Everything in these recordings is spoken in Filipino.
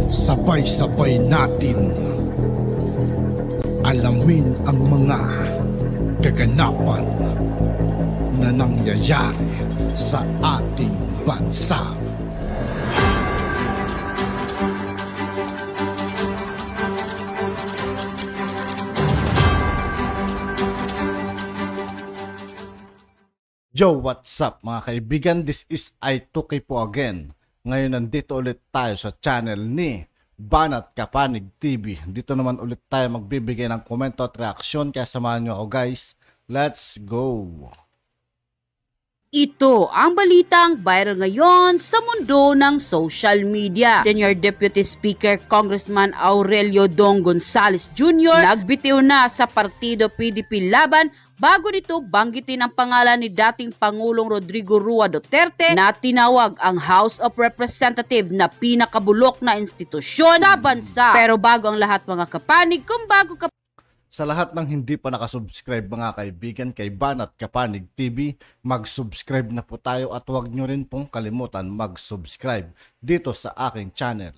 Sabay-sabay natin alamin ang mga kaganapan na nangyayari sa ating bansa. Yo, what's up mga kaibigan? This is I2K po again. Ngayon nandito ulit tayo sa channel ni Banat Kapanig TV. Dito naman ulit tayo magbibigay ng komento at reaksyon, kaya samahan nyo ako guys. Let's go! Ito ang balitang viral ngayon sa mundo ng social media. Senior Deputy Speaker Congressman Aurelio Dong Gonzales Jr. nagbitiw na sa partido PDP Laban bago nito banggitin ang pangalan ni dating Pangulong Rodrigo Roa Duterte na tinawag ang House of Representatives na pinakabulok na institusyon sa bansa. Pero bago ang lahat mga kapanig, kung bago ka sa lahat ng hindi pa nakasubscribe mga kaibigan kay Banat Kapanig TV, mag-subscribe na po tayo at huwag nyo rin pong kalimutan mag-subscribe dito sa aking channel.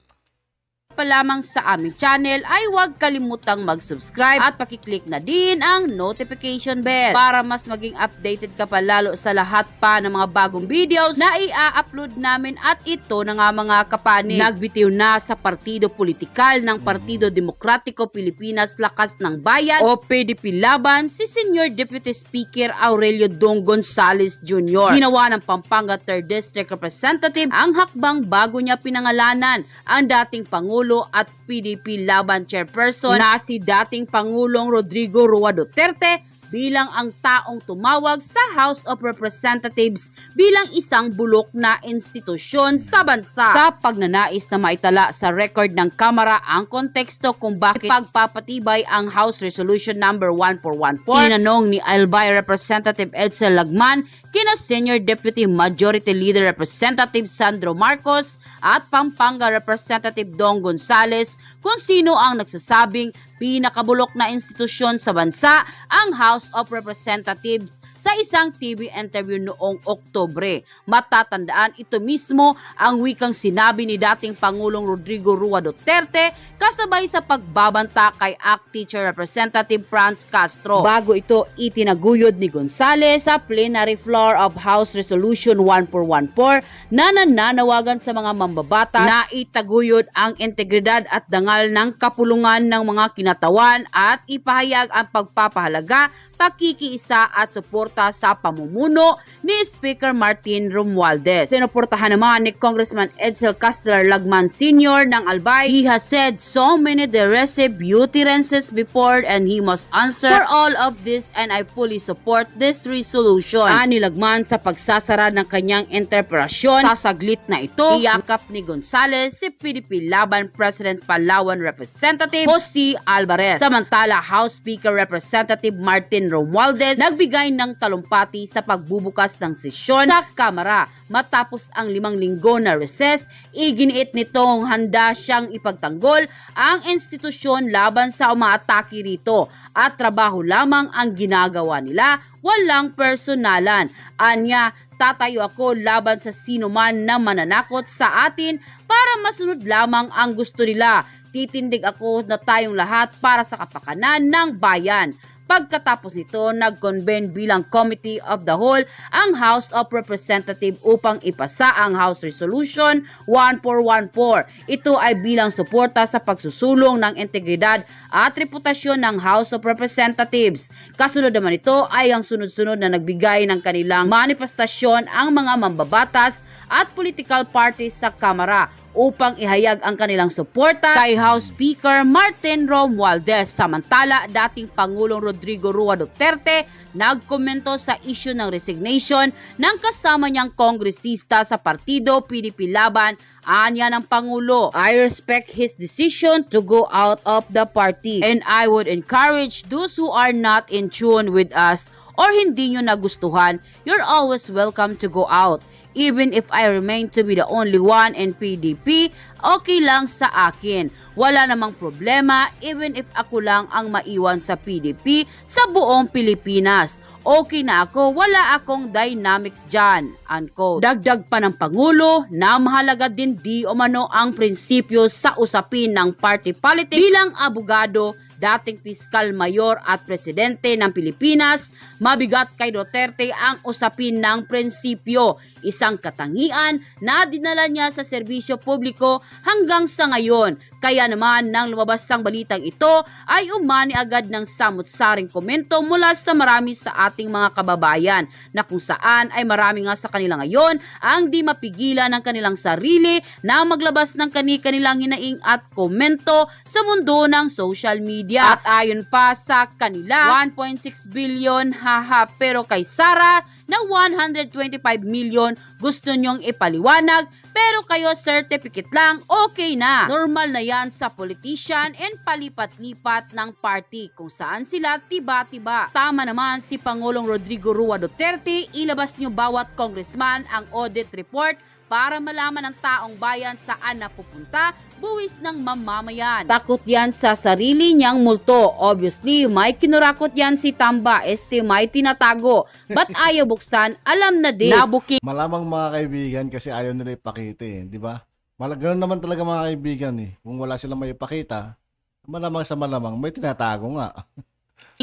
Pa lamang sa aming channel ay huwag kalimutang mag-subscribe at pakiclick na din ang notification bell para mas maging updated ka pa lalo sa lahat pa ng mga bagong videos na i-upload namin. At ito na nga mga kapanig, nagbitiw na sa partido politikal ng Partido Demokratiko Pilipinas Lakas ng Bayan o PDP Laban si Senior Deputy Speaker Aurelio Dong Gonzales Jr. Ginawa ng Pampanga 3rd District Representative ang hakbang bago niya pinangalanan ang dating Pangulo at PDP Laban Chairperson na si dating Pangulong Rodrigo Roa Duterte bilang ang taong tumawag sa House of Representatives bilang isang bulok na institusyon sa bansa. Sa pagnanais na maitala sa record ng Kamara ang konteksto kung bakit pagpapatibay ang House Resolution number 1414, tinanong ni Albay Representative Edsel Lagman kina Senior Deputy Majority Leader Representative Sandro Marcos at Pampanga Representative Dong Gonzales kung sino ang nagsasabing pinakabulok na institusyon sa bansa ang House of Representatives sa isang TV interview noong Oktubre. Matatandaan ito mismo ang wikang sinabi ni dating Pangulong Rodrigo Roa Duterte kasabay sa pagbabanta kay ACT Teacher Representative Franz Castro. Bago ito itinaguyod ni Gonzales sa plenary floor of House Resolution 1414 na nananawagan sa mga mambabata na itaguyod ang integridad at dangal ng kapulungan ng mga kinatawan at ipahayag ang pagpapahalaga, pakikiisa at suporta sa pamumuno ni Speaker Martin Romualdez. Sinuportahan naman ni Congressman Edsel Castelar Lagman Sr. ng Albay. He has said so many derisive utterances before and he must answer for all of this and I fully support this resolution. Ani Lagman sa pagsasara ng kanyang interpretasyon sa saglit na ito, iyakap ni Gonzales si PDP Laban President Palawan Representative Jose Alvarez. Samantala, House Speaker Representative Martin Romualdez nagbigay ng talumpati sa pagbubukas ng sesyon sa Kamara. Matapos ang 5 linggo na recess, iginiit nitong handa siyang ipagtanggol ang institusyon laban sa umaatake rito at trabaho lamang ang ginagawa nila, walang personalan. Anya, tatayo ako laban sa sino man na mananakot sa atin para masunod lamang ang gusto nila. Titindig ako na tayong lahat para sa kapakanan ng bayan. Pagkatapos nito, nag-convene bilang Committee of the Whole ang House of Representatives upang ipasa ang House Resolution 1414. Ito ay bilang suporta sa pagsusulong ng integridad at reputasyon ng House of Representatives. Kasunod naman ito ay ang sunod-sunod na nagbigay ng kanilang manifestasyon ang mga mambabatas at political parties sa Kamara upang ihayag ang kanilang suporta kay House Speaker Martin Romualdez. Samantala, dating Pangulong Rodrigo Roa Duterte nagkomento sa issue ng resignation ng kasama niyang kongresista sa partido PDP Laban. Anya ng Pangulo, I respect his decision to go out of the party and I would encourage those who are not in tune with us or hindi nyo nagustuhan, you're always welcome to go out. Even if I remain to be the only one in PDP, okay lang sa akin. Wala namang problema even if ako lang ang maiwan sa PDP sa buong Pilipinas. okay na ako, wala akong dynamics dyan, unquote. Dagdag pa ng Pangulo na mahalaga din di umano ang prinsipyo sa usapin ng party politics. Bilang abogado, dating piskal mayor at presidente ng Pilipinas, mabigat kay Duterte ang usapin ng prinsipyo, isang katangian na dinala niya sa serbisyo publiko hanggang sa ngayon. Kaya naman nang lumabas ang balitang ito ay umani agad ng samut-saring komento mula sa marami sa ating mga kababayan na kung saan ay marami nga sa kanila ngayon ang di mapigilan ng kanilang sarili na maglabas ng kanilang hinaing at komento sa mundo ng social media. At ayon pa sa kanila, 1.6 billion haha, pero kay Sara na 125 million gusto nyong ipaliwanag, pero kayo certificate lang, okay na. Normal na yan sa politician and palipat-lipat ng party kung saan sila tiba-tiba. Tama naman si Pangulong Rodrigo Roa Duterte, ilabas niyo bawat congressman ang audit report para malaman ng taong bayan saan napupunta buwis ng mamamayan. Takot yan sa sarili niyang multo. Obviously, may kinurakot yan si Tamba, may tinatago. Ba't ayaw buksan? Alam na din. Nabuking. Malamang mga kaibigan kasi ayaw nila ipakita eh, di ba? Ganun naman talaga mga kaibigan eh. Kung wala silang may ipakita, malamang sa malamang may tinatago nga.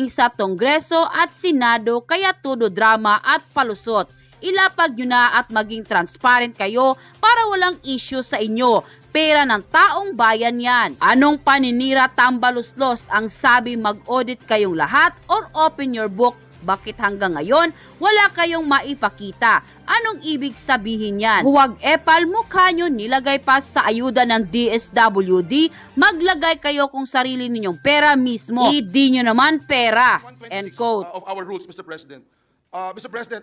Sa Kongreso at Senado kaya todo drama at palusot. Ilapag nyo na at maging transparent kayo para walang issue sa inyo. Pera ng taong bayan yan. Anong paninira tambaluslos ang sabi mag-audit kayong lahat or open your book? Bakit hanggang ngayon wala kayong maipakita? Anong ibig sabihin yan? Huwag epal mukha nyo nilagay pa sa ayuda ng DSWD. Maglagay kayo kung sarili ninyong pera mismo. Hindi nyo naman pera. End quote. Of our rules, Mr. President. Mr. President,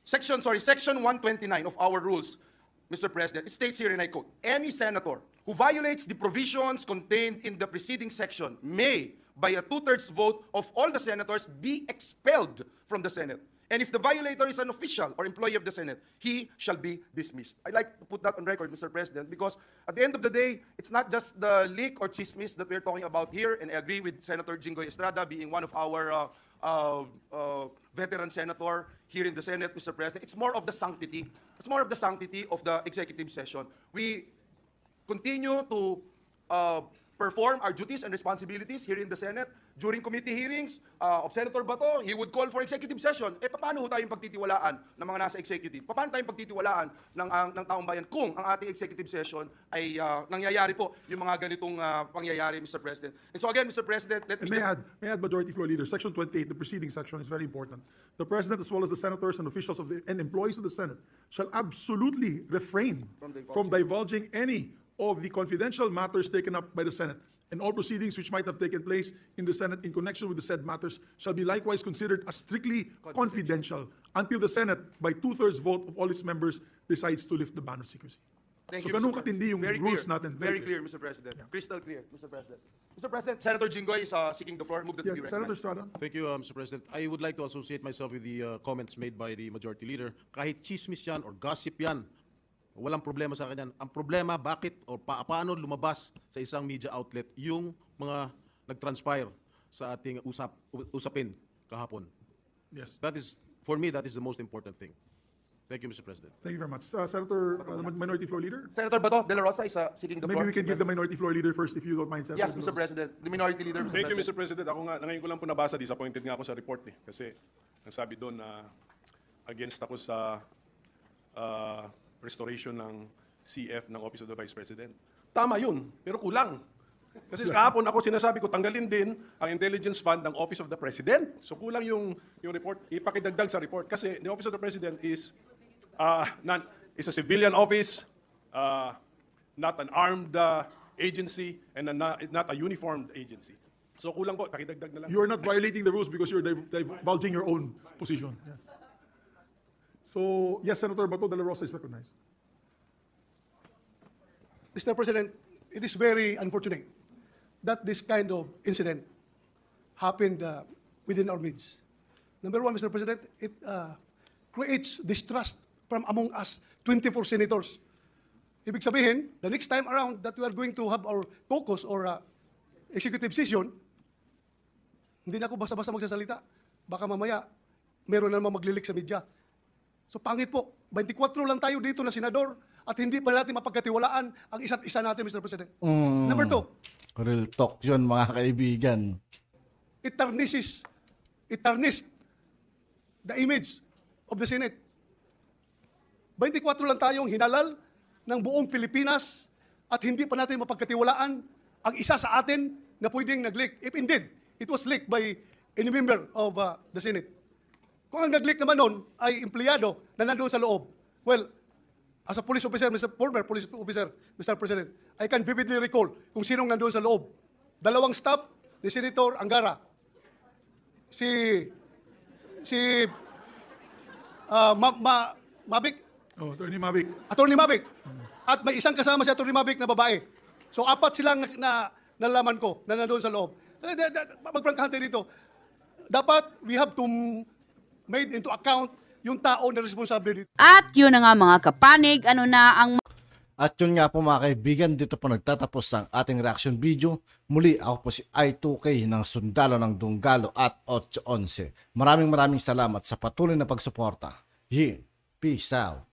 Section 129 of our rules, Mr. President, it states here, and I quote, any senator who violates the provisions contained in the preceding section may, by a 2/3 vote of all the senators, be expelled from the Senate. And if the violator is an official or employee of the Senate, he shall be dismissed. I'd like to put that on record, Mr. President, because at the end of the day, it's not just the leak or chismis that we're talking about here, and I agree with Senator Jinggoy Estrada being one of our veteran senator here in the Senate, Mr. President. It's more of the sanctity. It's more of the sanctity of the executive session. We continue to perform our duties and responsibilities here in the Senate. During committee hearings of Senator Bato, he would call for executive session. Paano ho tayong pagtitiwalaan ng mga nasa executive? Paano tayong pagtitiwalaan ng taong bayan kung ang ating executive session ay nangyayari po yung mga ganitong pangyayari, Mr. President? And so again, Mr. President, let me may I add, Majority Floor Leader, Section 28, the preceding section is very important. The President, as well as the senators and officials and employees of the Senate, shall absolutely refrain from divulging any of the confidential matters taken up by the Senate, and all proceedings which might have taken place in the Senate in connection with the said matters shall be likewise considered as strictly confidential until the Senate, by 2/3 vote of all its members, decides to lift the ban of secrecy. Thank So you, ganun Mr. katindi yung Very rules clear. natin. Very clear, Mr. President. Yeah. Crystal clear, Mr. President. Mr. President, Senator Jinggoy is seeking the floor. Move that to Yes, be Senator recognized. Estrada. Thank you, Mr. President. I would like to associate myself with the comments made by the Majority Leader. Kahit chismis yan or gossip yan, walang problema sa akin yan. Ang problema, bakit o paano lumabas sa isang media outlet yung mga nag-transpire sa ating usapin kahapon. Yes. That is, for me, that is the most important thing. Thank you, Mr. President. Thank you very much. Senator, Minority Floor Leader? Senator Bato de la Rosa is seeking the floor. Maybe we can give the Minority Floor Leader first if you don't mind, Senator. Yes, Mr. President. The Minority Leader, Mr. Thank you, President. Mr. President. Ako nga, ngayon ko lang po nabasa, disappointed nga ako sa report eh. Kasi ang sabi doon na against ako sa restoration ng CF ng Office of the Vice President. Tama yun, pero kulang. Kasi kahapon ako sinasabi ko, tanggalin din ang intelligence fund ng Office of the President. So kulang yung report, ipakidagdag sa report. Kasi the Office of the President is is a civilian office, not an armed agency, and not a uniformed agency. So kulang po, pakidagdag na lang. You are not violating the rules because you're divulging your own position. Yes. So, yes, Senator Bato de la Rosa is recognized. Mr. President, it is very unfortunate that this kind of incident happened within our midst. Number one, Mr. President, it creates distrust from among us 24 senators. Ibig sabihin, the next time around that we are going to have our caucus or executive session, hindi na ako basta-basta magsasalita. Baka mamaya, meron na naman maglilik sa media. So pangit po, 24 lang tayo dito na senador at hindi pa natin mapagkatiwalaan ang isa't isa natin, Mr. President. Number 2, Real talk yun, mga kaibigan. it tarnished the image of the Senate. 24 lang tayong hinalal ng buong Pilipinas at hindi pa natin mapagkatiwalaan ang isa sa atin na pwedeng nag-leak. If indeed, it was leaked by any member of the Senate. Kung ang nag-leak naman nun ay empleyado na nandoon sa loob, well, as a police officer, former police officer, Mr. President, I can vividly recall kung sinong nandoon sa loob. 2 staff ni Senator Angara. Mavic, Oh, Attorney Mavic. Attorney Mavic. At may isang kasama si Attorney Mavic na babae. So 4 silang nalaman ko na nandoon sa loob. Magprangkahan tayo dito. Dapat we have to made into account yung tao na responsable dito. At yun na nga mga kapanig, ano na ang At yun nga po mga kaibigan, dito po nagtatapos ang ating reaction video. Muli ako po si I2K ng Sundalo ng Dunggalo at 811. Maraming salamat sa patuloy na pagsuporta. Peace out.